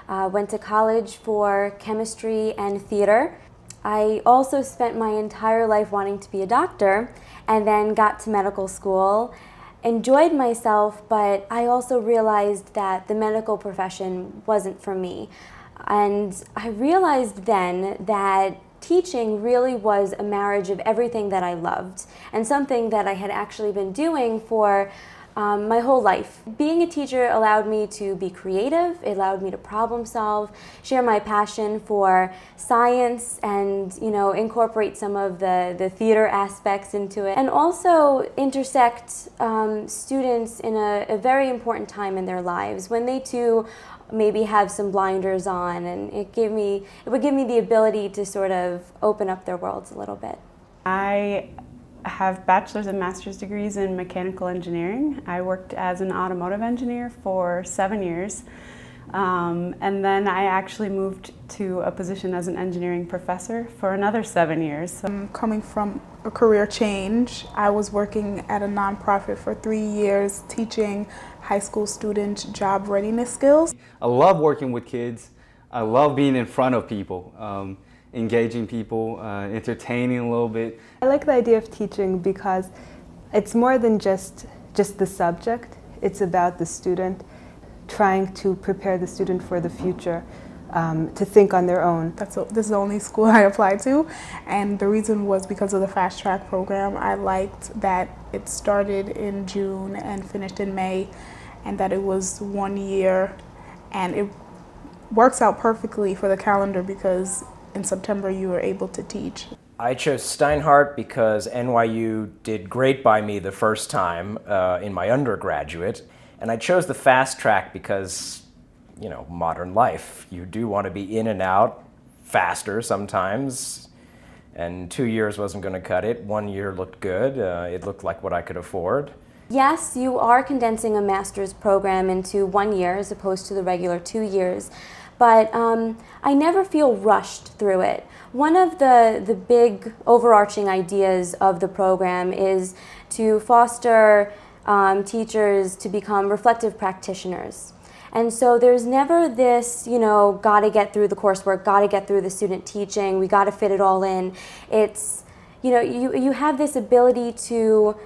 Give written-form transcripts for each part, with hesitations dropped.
Went to college for chemistry and theater. I also spent my entire life wanting to be a doctor, and then got to medical school. Enjoyed myself, but I also realized that the medical profession wasn't for me. And I realized then that teaching really was a marriage of everything that I loved, and something that I had actually been doing for my whole life. Being a teacher allowed me to be creative, it allowed me to problem solve, share my passion for science, and incorporate some of the theater aspects into it, and also intersect students in a very important time in their lives when they too maybe have some blinders on, and it would give me the ability to sort of open up their worlds a little bit. I have bachelor's and master's degrees in mechanical engineering. I worked as an automotive engineer for 7 years, and then I actually moved to a position as an engineering professor for another 7 years. Coming from a career change, I was working at a nonprofit for 3 years teaching high school students job readiness skills. I love working with kids. I love being in front of people. Engaging people, entertaining a little bit. I like the idea of teaching because it's more than just the subject. It's about the student, trying to prepare the student for the future, to think on their own. This is the only school I applied to, and the reason was because of the fast track program. I liked that it started in June and finished in May, and that it was 1 year, and it works out perfectly for the calendar because in September you were able to teach. I chose Steinhardt because NYU did great by me the first time in my undergraduate, and I chose the fast track because, modern life. You do want to be in and out faster sometimes, and 2 years wasn't going to cut it. 1 year looked good. It looked like what I could afford. Yes, you are condensing a master's program into 1 year as opposed to the regular 2 years. But I never feel rushed through it. One of the big overarching ideas of the program is to foster teachers to become reflective practitioners. And so there's never this, gotta get through the coursework, gotta get through the student teaching, we gotta fit it all in. It's, you have this ability to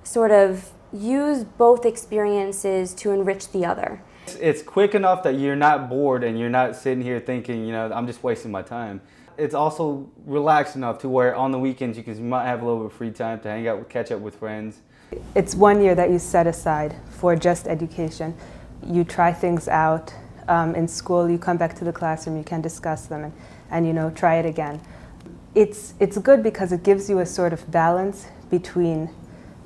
sort of use both experiences to enrich the other. It's quick enough that you're not bored and you're not sitting here thinking, I'm just wasting my time. It's also relaxed enough to where on the weekends you might have a little bit of free time to hang out, catch up with friends. It's 1 year that you set aside for just education. You try things out. In school, you come back to the classroom, you can discuss them and try it again. It's good because it gives you a sort of balance between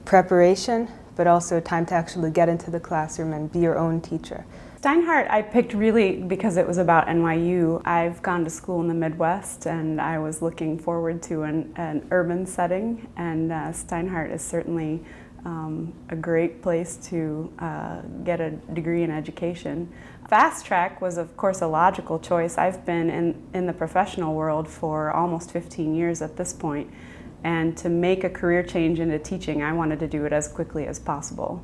preparation but also time to actually get into the classroom and be your own teacher. Steinhardt I picked really because it was about NYU. I've gone to school in the Midwest, and I was looking forward to an urban setting, and Steinhardt is certainly a great place to get a degree in education. Fast track was of course a logical choice. I've been in the professional world for almost 15 years at this point. And to make a career change into teaching, I wanted to do it as quickly as possible.